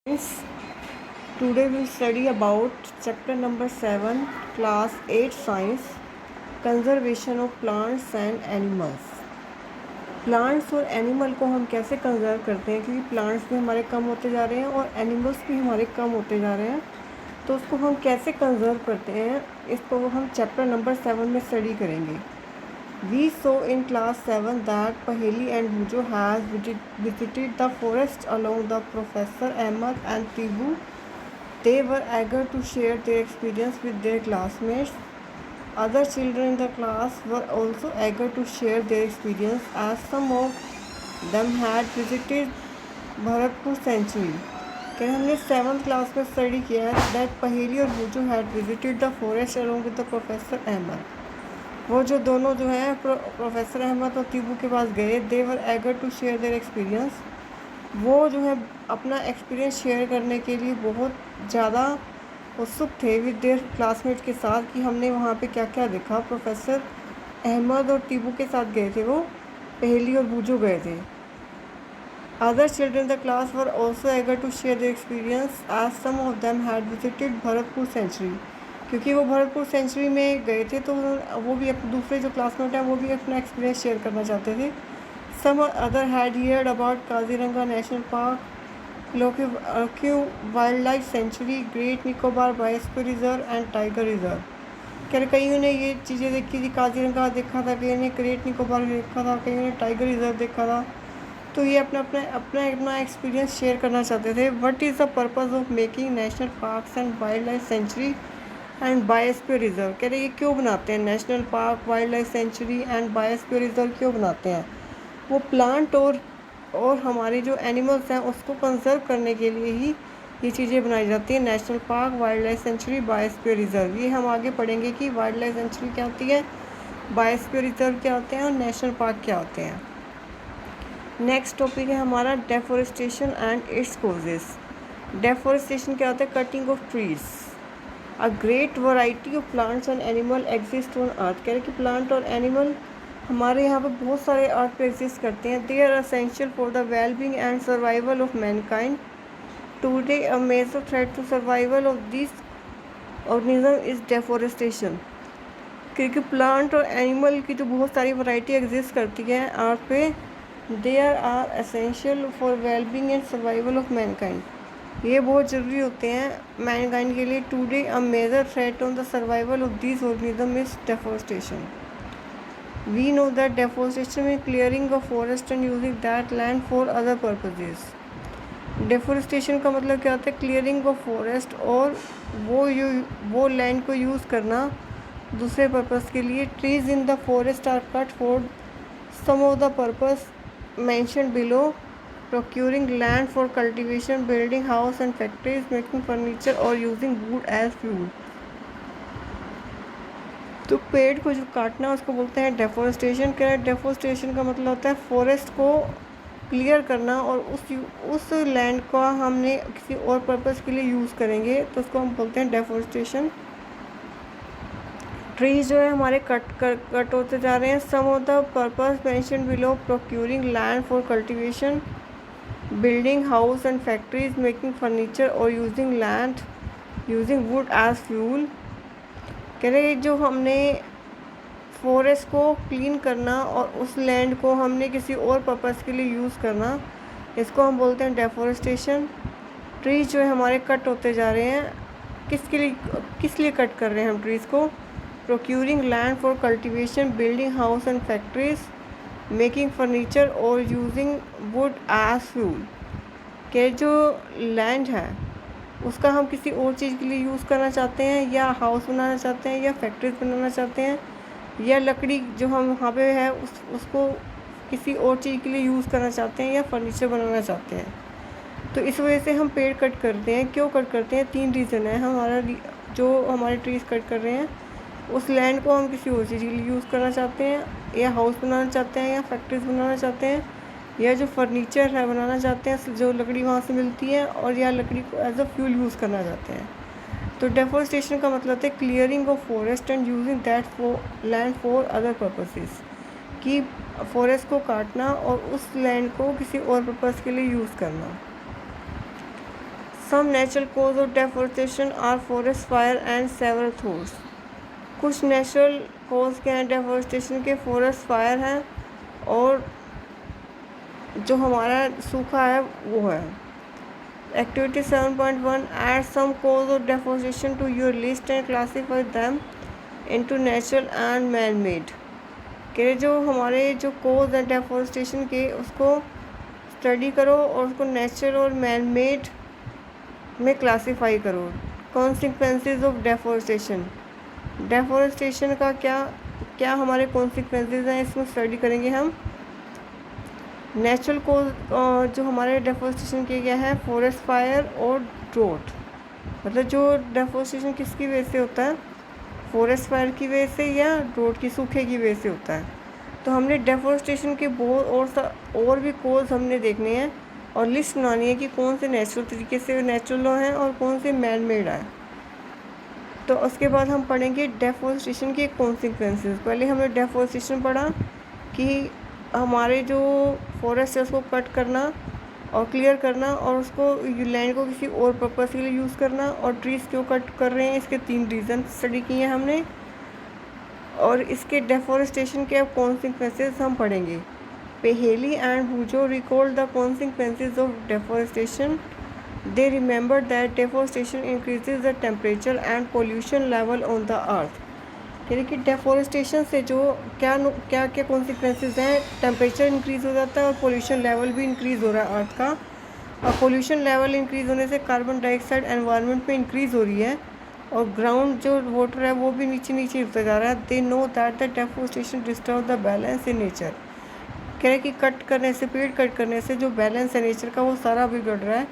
Friends, today we'll study about chapter number 7, class 8 science, conservation of plants and animals. Plants और animal को हम कैसे conserve करते हैं, क्योंकि प्लांट्स भी हमारे कम होते जा रहे हैं और एनिमल्स भी हमारे कम होते जा रहे हैं, तो उसको हम कैसे कंजर्व करते हैं, इसको हम चैप्टर नंबर 7 में स्टडी करेंगे. We saw in class 7 that Paheli and Bujo has visited the forest along the Professor Ahmed and Tibu. They were eager to share their experience with their classmates. Other children in the class were also eager to share their experience as some of them had visited Bharatpur Sanctuary. क्या हमने 7th class में study किया है that Paheli और Bujo had visited the forest along with the Professor Ahmed. वो जो दोनों जो हैं प्रोफेसर अहमद और तीबू के पास गए. They were eager to share their experience. वो जो है अपना एक्सपीरियंस शेयर करने के लिए बहुत ज़्यादा उत्सुक थे विद देयर क्लासमेट के साथ, कि हमने वहाँ पे क्या क्या देखा. प्रोफेसर अहमद और तीबू के साथ गए थे, वो पहेली और बूजो गए थे. Other children the class were also eager to share their experience as some of them had visited Bharatpur sanctuary. क्योंकि वो भरतपुर सेंचुरी में गए थे, तो वो भी दूसरे जो क्लासमेट हैं वो भी अपना एक्सपीरियंस शेयर करना चाहते थे. Some other had heard about Kaziranga national park, लोक्यू wild life sanctuary, great Nicobar biosphere reserve and tiger reserve. क्या कईयों ने ये चीज़ें देखी थी. काजीरंगा देखा था, कईयों ने ग्रेट निकोबार देखा था, कईयों ने टाइगर रिजर्व देखा था. तो ये अपना एक्सपीरियंस शेयर करना चाहते थे. What is the purpose of making national parks and wild life century and biosphere reserve. कह रहे ये क्यों बनाते हैं, national park, wild life century and biosphere reserve क्यों बनाते हैं. वो प्लांट और हमारे जो एनिमल्स हैं उसको कंजर्व करने के लिए ही ये चीज़ें बनाई जाती हैं. National park, wild life century, biosphere reserve. ये हम आगे पढ़ेंगे कि वाइल्ड लाइफ सेंचुरी क्या होती है, बायोस्फीयर रिजर्व क्या होते हैं और नेशनल पार्क क्या होते हैं. नेक्स्ट टॉपिक है हमारा डेफोरेस्टेशन एंड इट्स कॉजेस. डेफोरेस्टेशन क्या होता है, cutting of trees. A great variety of plants and animal exist on earth. कह रहे कि प्लांट और एनिमल हमारे यहाँ पे बहुत सारे अर्थ पे एग्जिस्ट करते हैं. They are essential for the wellbeing and survival of mankind. Today a major threat to survival of this organism is deforestation. क्योंकि प्लांट और एनिमल की जो बहुत सारी वैरायटी एग्जिस्ट करती है अर्थ पे, they are essential for wellbeing and survival of mankind. ये बहुत ज़रूरी होते हैं मैनकाइंड के लिए. Today a major threat on the survival of this organism is deforestation. We know that deforestation mean clearing of forest and using that land for other purposes. Deforestation का मतलब क्या होता है, क्लियरिंग ऑफ फॉरेस्ट, और वो land को use करना दूसरे पर्पज़ के लिए. Trees in the forest are cut for some of the purpose mentioned below, procuring land for cultivation, building house and factories, making furniture or using wood as fuel. तो पेड़ को जो काटना उसको बोलते हैं डेफोरेस्टेशन. क्या है, डेफोरेस्टेशन का मतलब होता है फॉरेस्ट को क्लियर करना और उस लैंड का हमने किसी और पर्पज़ के लिए यूज़ करेंगे, तो उसको हम बोलते हैं डेफोरेस्टेशन. ट्रीज जो है हमारे कट होते जा रहे हैं. Some of the purpose mention below, procuring land for cultivation, building house and factories, making furniture और यूजिंग वुड एज फ्यूल. कह रहे जो हमने फॉरेस्ट को क्लीन करना और उस लैंड को हमने किसी और पर्पस के लिए यूज़ करना, इसको हम बोलते हैं डेफोरेस्टेशन. ट्रीज जो है हमारे कट होते जा रहे हैं. किस लिए कट कर रहे हैं हम ट्रीज़ को. procuring land for cultivation, building house and factories, making furniture और using wood as fuel. के जो लैंड है उसका हम किसी और चीज़ के लिए यूज़ करना चाहते हैं, या हाउस बनाना चाहते हैं, या फैक्ट्रीज बनाना चाहते हैं, या लकड़ी जो हम वहाँ पे है उसको किसी और चीज़ के लिए यूज़ करना चाहते हैं, या फर्नीचर बनाना चाहते हैं. तो इस वजह से हम पेड़ कट करते हैं. क्यों कट करते हैं, 3 रीज़न है. हमारे ट्रीज़ कट कर रहे हैं, उस लैंड को हम किसी और चीज़ के लिए यूज़ करना चाहते हैं, या हाउस बनाना चाहते हैं, या फैक्ट्रीज बनाना चाहते हैं, या जो फर्नीचर है बनाना चाहते हैं, जो लकड़ी वहाँ से मिलती है, और या लकड़ी को एज अ फ्यूल यूज़ करना चाहते हैं. तो डेफोरेस्टेशन का मतलब है clearing of forest and using that land for other purposes. कि फॉरेस्ट को काटना और उस लैंड को किसी और पर्पज़ के लिए यूज़ करना. Some natural cause of deforestation are forest fire and several droughts. कुछ नेचुरल कोज के हैं डेफोरेस्टेशन के, फॉरेस्ट फायर हैं और जो हमारा सूखा है वो है। Activity 7.1 add some cause of deforestation to your list and classify them into natural and man made. कि जो हमारे जो कोज हैं डेफोरेस्टेशन के उसको स्टडी करो और उसको नेचुरल और मैन मेड में क्लासीफाई करो। कॉन्सिक्वेंसेस ऑफ डेफोरेस्टेशन, डेफोरेस्टेशन का क्या क्या हमारे कॉन्सिक्वेंसेस हैं इसमें स्टडी करेंगे हम। नेचुरल कोज जो हमारे डेफोरेस्टेशन के क्या है, फॉरेस्ट फायर और ड्रोट। मतलब जो डेफोरेस्टेशन किसकी वजह से होता है, फॉरेस्ट फायर की वजह से या ड्रोट की, सूखे की वजह से होता है। तो हमने डेफोरेस्टेशन के बहुत और भी कोज हमने देखने हैं और लिस्ट बनानी है कि कौन से नेचुरल तरीके से नेचुरल हैं और कौन से मैन मेड है। तो उसके बाद हम पढ़ेंगे डेफोरेस्टेशन के कॉन्सिक्वेंसेस। पहले हमने डेफोरेस्टेशन पढ़ा कि हमारे जो फॉरेस्ट है उसको कट करना और क्लियर करना और उसको लैंड को किसी और पर्पज़ के लिए यूज़ करना, और ट्रीज़ क्यों कट कर रहे हैं इसके 3 रीज़न स्टडी किए हैं हमने। और इसके डेफोरेस्टेशन के अब कॉन्सिक्वेंसेस हम पढ़ेंगे। Paheli and Boojho recall the consequences of deforestation. They remember that deforestation increases the temperature and pollution level on the earth. यानी कि डेफोरेस्टेशन से जो क्या क्या कॉन्सिक्वेंसेस हैं, टेम्परेचर इंक्रीज़ हो जाता है और पोल्यूशन लेवल भी इंक्रीज़ हो रहा है अर्थ का। और पोल्यूशन लेवल इंक्रीज़ होने से कार्बन डाइऑक्साइड एनवायरनमेंट में इंक्रीज़ हो रही है और ग्राउंड जो वाटर है वो भी नीचे नीचे उतरता जा रहा है। They know that the deforestation disturb the balance in nature. कह रहे कि कट करने से, पेड़ कट करने से जो बैलेंस है नेचर का वो सारा बिगड़ रहा है।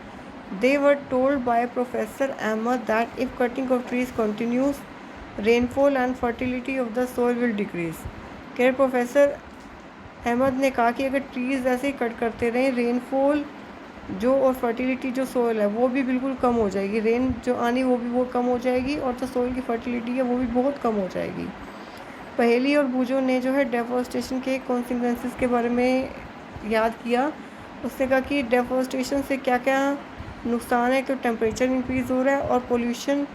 They were told by professor Ahmad that if cutting of trees continues rainfall and fertility of the soil will decrease. कह रहे प्रोफेसर अहमद ने कहा कि अगर ट्रीज़ ऐसे ही कट करते रहें, रेनफॉल जो और फर्टिलिटी जो सोइल है वो भी बिल्कुल कम हो जाएगी। रेन जो आनी वो भी बहुत कम हो जाएगी और जो सोइल की फर्टिलिटी है वो भी बहुत कम हो जाएगी। पहेली और बूजो ने जो है डेफोरेस्टेशन के कॉन्सिक्वेंसेस के बारे में याद किया। उसने कहा कि डेफोरेस्टेशन से क्या क्या नुकसान है। तो टेम्परेचर इंक्रीज़ हो रहा है और पोल्यूशन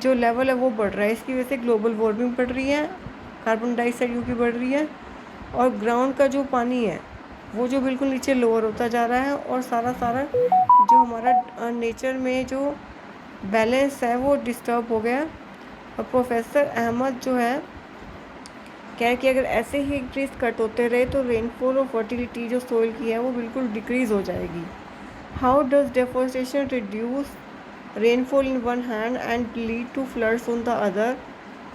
जो लेवल है वो बढ़ रहा है। इसकी वजह से ग्लोबल वार्मिंग बढ़ रही है, कार्बन डाइऑक्साइड की बढ़ रही है और ग्राउंड का जो पानी है वो जो बिल्कुल नीचे लोअर होता जा रहा है और सारा जो हमारा नेचर में जो बैलेंस है वो डिस्टर्ब हो गया। और प्रोफेसर अहमद जो है कह रहे कि अगर ऐसे ही ट्रीज कट होते रहे तो रेनफॉल और फर्टिलिटी जो सोइल की है वो बिल्कुल डिक्रीज़ हो जाएगी। How does deforestation reduce rainfall in one hand and lead to floods on the other?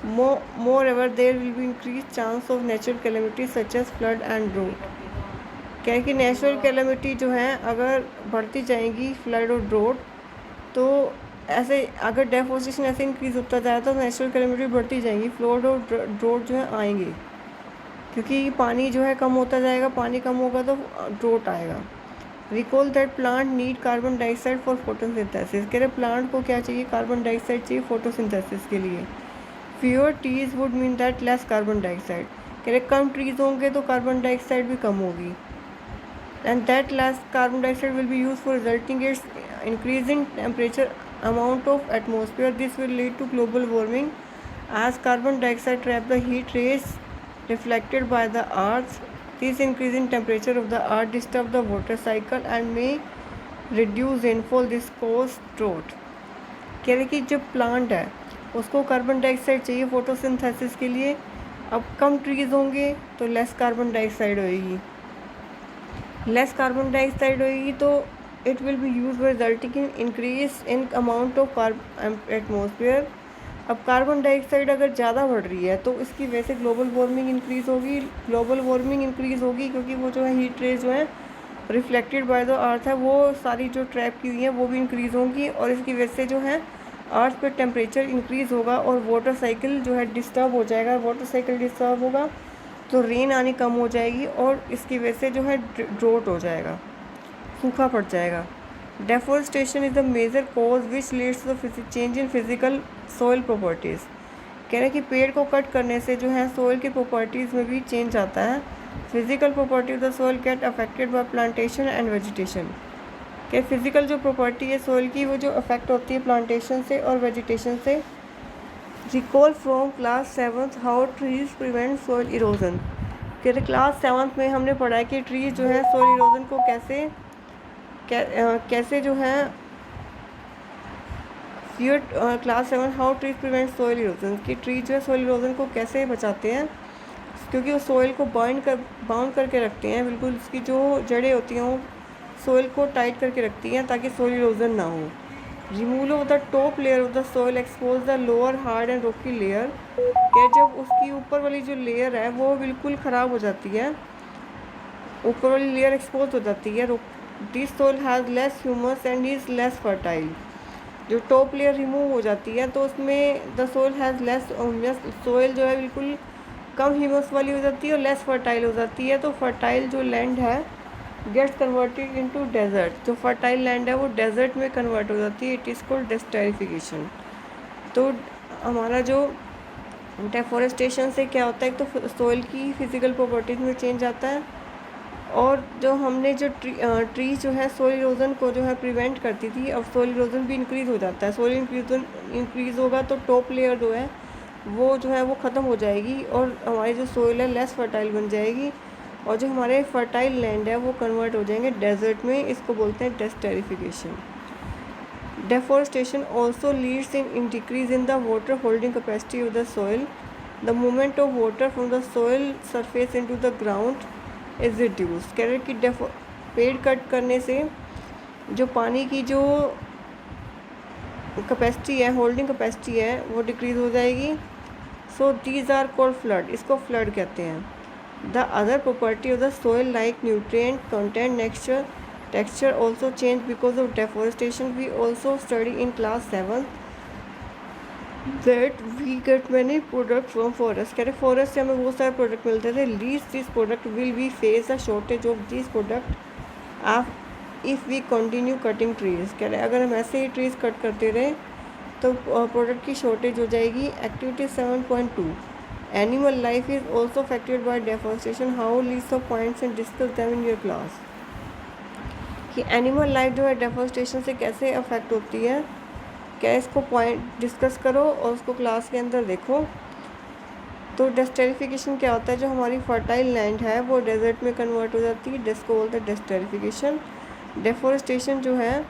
Moreover, there will be increased chance of natural calamities such as flood and drought. क्या है कि natural calamity जो हैं अगर बढ़ती जाएंगी, flood और draught, तो ऐसे अगर डेफोरेस्टेशन ऐसे इंक्रीज़ होता जाए तो नेचुरल कैलेमिटी बढ़ती जाएंगी, फ्लड और ड्रोट जो है आएंगे क्योंकि पानी जो है कम होता जाएगा। पानी कम होगा तो ड्रोट आएगा। Recall that plant need carbon dioxide for photosynthesis. कह रहे प्लांट को क्या चाहिए, कार्बन डाइऑक्साइड चाहिए फोटोसिंथेसिस के लिए। Fewer trees would mean that less carbon dioxide. कह रहे कम ट्रीज होंगे तो कार्बन डाइऑक्साइड भी कम होगी। And that less carbon dioxide will be use for resulting its increasing temperature amount of atmosphere. This will lead to global warming as carbon dioxide trap the heat rays reflected by the earth. This increase in temperature of the earth disturb the water cycle and may reduce rainfall. This cause drought. कह रहे कि जो plant है उसको carbon dioxide चाहिए photosynthesis के लिए। अब कम ट्रीज होंगे तो लेस कार्बन डाइऑक्साइड होएगी, लेस कार्बन डाइऑक्साइड होएगी तो it will be use by resulting in increase in amount of atmosphere. अब कार्बन डाइऑक्साइड अगर ज़्यादा बढ़ रही है तो इसकी वजह से ग्लोबल वार्मिंग इंक्रीज़ होगी। ग्लोबल वार्मिंग इंक्रीज़ होगी क्योंकि वो जो है हीट रेज जो है रिफ्लेक्टेड बाय द अर्थ है वो सारी जो ट्रैप की हुई हैं वो भी इंक्रीज़ होंगी और इसकी वजह से जो है अर्थ पे टेम्परेचर इंक्रीज़ होगा और वाटर साइकिल जो है डिस्टर्ब हो जाएगा। वाटर साइकिल डिस्टर्ब होगा तो रेन आनी कम हो जाएगी और इसकी वजह से जो है ड्रोट हो जाएगा, सूखा पड़ जाएगा। Deforestation is the major cause which leads to the change in physical soil properties. कह रहे हैं कि पेड़ को कट करने से जो है सोइल की प्रॉपर्टीज़ में भी चेंज आता है। Physical property of the soil get affected by plantation and vegetation. कि फिज़िकल जो प्रॉपर्टी है सोइल की वो जो अफेक्ट होती है प्लांटेशन से और वेजिटेशन से। Recall from class 7th how trees prevent soil erosion. कहते क्लास 7th में हमने पढ़ा है कि ट्रीज जो है सोइल इरोजन को कैसे जो है class 7 how trees prevent soil erosion कि ट्री जो है सोइल इरोजन को कैसे बचाते हैं, क्योंकि वो सोइल को बाउंड करके रखते हैं, बिल्कुल उसकी जो जड़ें होती हैं वो सोइल को टाइट करके रखती हैं ताकि सोइल इरोजन ना हो। Removal of the top layer of the soil expose the lower hard and Rocky layer. क्या जब उसकी ऊपर वाली जो लेयर है वो बिल्कुल ख़राब हो जाती है, ऊपर वाली लेयर एक्सपोज हो जाती है, this soil has less humus and is less fertile. जो टॉप लेयर रिमूव हो जाती है तो उसमें the soil has less soil जो है बिल्कुल कम ह्यूमस वाली हो जाती है और लेस फर्टाइल हो जाती है। तो फर्टाइल जो लैंड है गेट्स कन्वर्टेड इनटू डेजर्ट। जो फर्टाइल लैंड है वो डेजर्ट में कन्वर्ट हो जाती है, इट इज़ कॉल्ड डेस्टरिफिकेशन। तो हमारा जो डेफोरेस्टेशन से क्या होता है, तो सोइल की फिज़िकल प्रॉपर्टीज़ में चेंज आता है, और जो हमने जो ट्री जो है सोइल इरोजन को जो है प्रिवेंट करती थी, अब सोइल इरोजन भी इंक्रीज़ हो जाता है। सोइल इंक्रीज़ होगा तो टॉप लेयर जो है वो ख़त्म हो जाएगी और हमारी जो सोइल है लेस फर्टाइल बन जाएगी, और जो हमारे फर्टाइल लैंड है वो कन्वर्ट हो जाएंगे डेजर्ट में। इसको बोलते हैं desertification. Deforestation also leads in decrease in the water holding capacity of the soil. The movement of water from the soil surface into the ground is reduce. कह रहे कि पेड़ कट करने से जो पानी की जो कैपेसिटी है, होल्डिंग कैपेसिटी है, वो डिक्रीज़ हो जाएगी। So these are called flood, इसको फ्लड कहते हैं। The other property of the soil like nutrient content texture also change because of deforestation. We also study in class 7 that we get many product from forest. कह रहे forest से हमें बहुत सारे product मिलते थे। Least this product will be face a shortage of this product if we continue cutting trees. कह रहे अगर हम ऐसे ही ट्रीज़ कट करते रहे तो प्रोडक्ट की शॉर्टेज हो जाएगी। Activity 7.2 animal life is also affected by deforestation. How list of points and discuss them in your class. कि एनिमल लाइफ जो है डेफोरेस्टेशन से कैसे अफेक्ट होती है, क्या इसको पॉइंट डिस्कस करो और उसको क्लास के अंदर देखो। तो डेस्टरिफिकेशन क्या होता है, जो हमारी फर्टाइल लैंड है वो डेजर्ट में कन्वर्ट हो जाती है, जिसको बोलते हैं डेस्टरिफिकेशन। डेफोरेस्टेशन जो है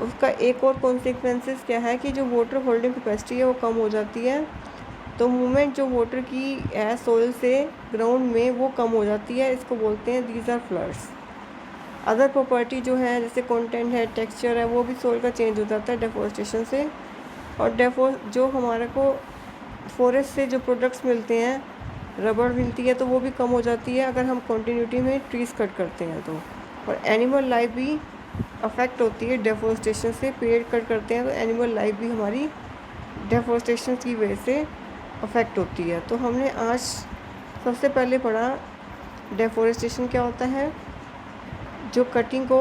उसका एक और कॉन्सिक्वेंसेस क्या है कि जो वाटर होल्डिंग कैपेसिटी है वो कम हो जाती है। तो मूवमेंट जो वाटर की है सोइल से ग्राउंड में वो कम हो जाती है, इसको बोलते हैं these are floods. Other property जो है जैसे कंटेंट है, टेक्सचर है, वो भी सोइल का चेंज हो जाता है डेफोरेस्टेशन से। और जो हमारे को फॉरेस्ट से जो प्रोडक्ट्स मिलते हैं, रबड़ मिलती है, तो वो भी कम हो जाती है अगर हम कंटिन्यूटी में ट्रीज़ कट करते हैं तो। और एनिमल लाइफ भी अफेक्ट होती है डेफोरेस्टेशन से। पेड़ कट करते हैं तो एनिमल लाइफ भी हमारी डेफोरेस्टेशन की वजह से अफेक्ट होती है। तो हमने आज सबसे पहले पढ़ा डेफोरेस्टेशन क्या होता है, जो कटिंग को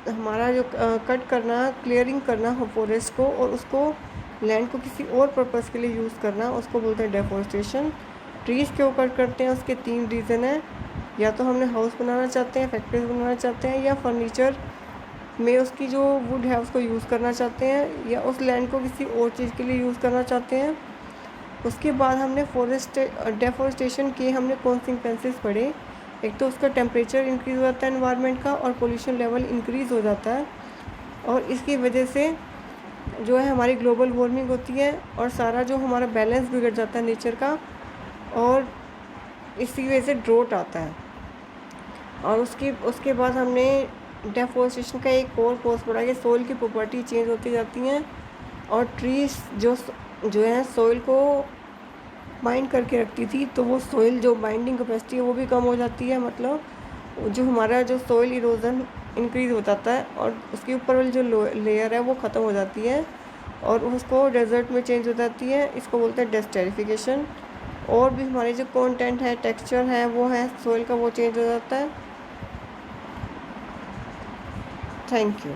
हमारा जो कट करना, क्लियरिंग करना हो फॉरेस्ट को और उसको लैंड को किसी और पर्पस के लिए यूज़ करना, उसको बोलते हैं डेफोरेस्टेशन। ट्रीज़ क्यों कट करते हैं, उसके 3 रीज़न हैं। या तो हमने हाउस बनाना चाहते हैं, फैक्ट्रीज बनाना चाहते हैं, या फर्नीचर में उसकी जो वुड है उसको यूज़ करना चाहते हैं, या उस लैंड को किसी और चीज़ के लिए यूज़ करना चाहते हैं। उसके बाद हमने डेफोरेस्टेशन के हमने कॉन्सिक्वेंसेस पढ़े। एक तो उसका टेम्परेचर इंक्रीज़ हो जाता है एनवायरनमेंट का, और पोल्यूशन लेवल इंक्रीज़ हो जाता है, और इसकी वजह से जो है हमारी ग्लोबल वार्मिंग होती है और सारा जो हमारा बैलेंस बिगड़ जाता है नेचर का, और इसी वजह से ड्रोट आता है। और उसके बाद हमने डेफोरेस्टेशन का एक और कोर्स पढ़ा कि सोइल की प्रॉपर्टी चेंज होती जाती हैं, और ट्रीज जो है सोइल को बाइंड करके रखती थी, तो वो सोइल जो बाइंडिंग कैपेसिटी है वो भी कम हो जाती है। मतलब जो हमारा जो सोइल इरोजन इंक्रीज़ हो जाता है और उसके ऊपर वाली जो लेयर है वो ख़त्म हो जाती है और उसको डेजर्ट में चेंज हो जाती है, इसको बोलते हैं डेस्टरिफिकेशन। और भी हमारे जो कंटेंट है, टेक्सचर है, वो है सोइल का, वो चेंज हो जाता है। Thank you.